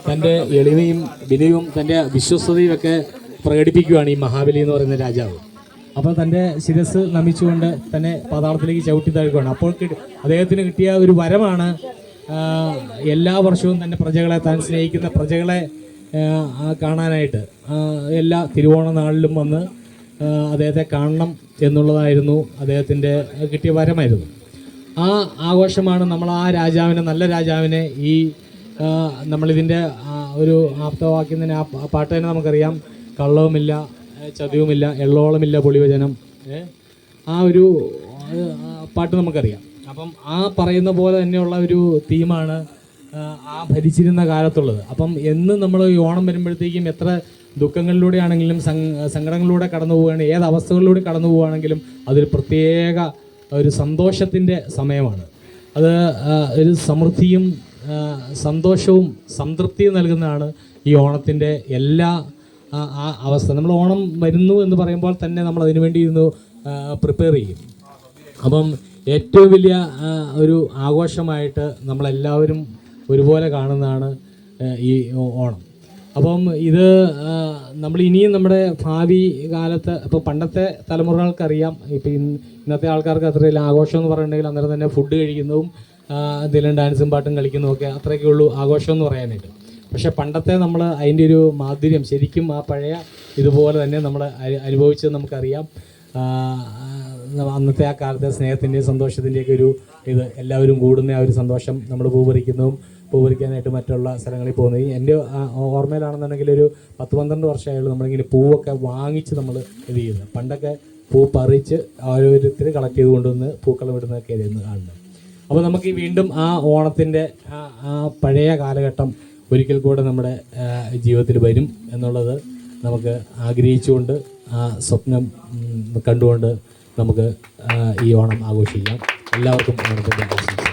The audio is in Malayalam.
തൻ്റെ എളിമയും വിനയവും തൻ്റെ വിശ്വസ്തതയും ഒക്കെ പ്രകടിപ്പിക്കുകയാണ് ഈ മഹാബലി എന്ന് പറയുന്ന രാജാവ്. അപ്പോൾ തൻ്റെ ശിരസ് നമിച്ചുകൊണ്ട് തന്നെ പാതാളത്തിലേക്ക് ചവിട്ടി താഴ്ക്കുകയാണ്. അപ്പോൾ അദ്ദേഹത്തിന് കിട്ടിയ ഒരു വരമാണ് എല്ലാ വർഷവും തൻ്റെ പ്രജകളെ, താൻ സ്നേഹിക്കുന്ന പ്രജകളെ കാണാനായിട്ട് എല്ലാ തിരുവോണ നാളിലും വന്ന് അദ്ദേഹത്തെ കാണണം എന്നുള്ളതായിരുന്നു അദ്ദേഹത്തിൻ്റെ കിട്ടിയ വരമായിരുന്നു. ആ ആഘോഷമാണ് നമ്മൾ ആ രാജാവിനെ, നല്ല രാജാവിനെ, ഈ നമ്മളിതിൻ്റെ ഒരു ആപ്തവാക്യം തന്നെ, ആ പാട്ട് തന്നെ നമുക്കറിയാം, കള്ളവുമില്ല ചതിവുമില്ല എള്ളോളമില്ല പൊളിവചനം, ആ ഒരു പാട്ട് നമുക്കറിയാം. അപ്പം ആ പറയുന്ന പോലെ തന്നെയുള്ള ഒരു തീമാണ് ആ ഭരിച്ചിരുന്ന കാലത്തുള്ളത്. അപ്പം എന്ന് നമ്മൾ ഈ ഓണം വരുമ്പോഴത്തേക്കും എത്ര ദുഃഖങ്ങളിലൂടെ ആണെങ്കിലും സങ്കടങ്ങളിലൂടെ കടന്നു പോവുകയാണ്, ഏത് അവസ്ഥകളിലൂടെ കടന്നു പോവുകയാണെങ്കിലും അതൊരു പ്രത്യേക ഒരു സന്തോഷത്തിൻ്റെ സമയമാണ്. അത് ഒരു സമൃദ്ധിയും സന്തോഷവും സംതൃപ്തിയും നൽകുന്നതാണ് ഈ ഓണത്തിൻ്റെ എല്ലാ ആ അവസ്ഥ. നമ്മൾ ഓണം വരുന്നു എന്ന് പറയുമ്പോൾ തന്നെ നമ്മൾ അതിനു വേണ്ടി ഇരുന്ന് പ്രിപ്പയർ ചെയ്യും. അപ്പം ഏറ്റവും വലിയ ഒരു ആഘോഷമായിട്ട് നമ്മളെല്ലാവരും ഒരുപോലെ കാണുന്നതാണ് ഈ ഓണം. അപ്പം ഇത് നമ്മൾ ഇനിയും നമ്മുടെ ഭാവി കാലത്ത്, ഇപ്പോൾ പണ്ടത്തെ തലമുറകൾക്കറിയാം, ഇപ്പം ഇന്നത്തെ ആൾക്കാർക്ക് അത്രയും ആഘോഷം എന്ന് പറയുന്നുണ്ടെങ്കിൽ അന്നേരം തന്നെ ഫുഡ് കഴിക്കുന്നതും എന്തെങ്കിലും ഡാൻസും പാട്ടും കളിക്കുന്നതും ഒക്കെ അത്രയൊക്കെ ഉള്ളൂ ആഘോഷം എന്ന് പറയാനായിട്ട്. പക്ഷേ പണ്ടത്തെ നമ്മൾ അതിൻ്റെ ഒരു മാധുര്യം ശരിക്കും ആ പഴയ ഇതുപോലെ തന്നെ നമ്മൾ അനുഭവിച്ചത് നമുക്കറിയാം. അന്നത്തെ ആ കാലത്തെ സ്നേഹത്തിൻ്റെയും സന്തോഷത്തിൻ്റെയൊക്കെ ഒരു ഇത്, എല്ലാവരും കൂടുന്ന ആ ഒരു സന്തോഷം, നമ്മൾ പൂവറിക്കാനായിട്ട് മറ്റുള്ള സ്ഥലങ്ങളിൽ പോകുന്നത്. എൻ്റെ ഓർമ്മയിലാണെന്നുണ്ടെങ്കിൽ ഒരു 10-12 വർഷമായുള്ളൂ നമ്മളിങ്ങനെ പൂവൊക്കെ വാങ്ങിച്ച് നമ്മൾ ഇത് ചെയ്യുന്നത്. പണ്ടൊക്കെ പൂ പറിച്ച് ഓരോരുത്തർ കളക്ട് ചെയ്ത് കൊണ്ടുവന്ന് പൂക്കളം ഇടുന്നതൊക്കെ ആയിരുന്നു കാണുന്നത്. അപ്പോൾ നമുക്ക് വീണ്ടും ആ ഓണത്തിൻ്റെ ആ പഴയ കാലഘട്ടം ഒരിക്കൽ കൂടെ നമ്മുടെ ജീവിതത്തിൽ വരും എന്നുള്ളത് നമുക്ക് ആഗ്രഹിച്ചുകൊണ്ട്, ആ സ്വപ്നം കണ്ടുകൊണ്ട് നമുക്ക് ഈ ഓണം ആഘോഷിക്കാം. എല്ലാവർക്കും ഓണത്തിൻ്റെ ആശംസകൾ.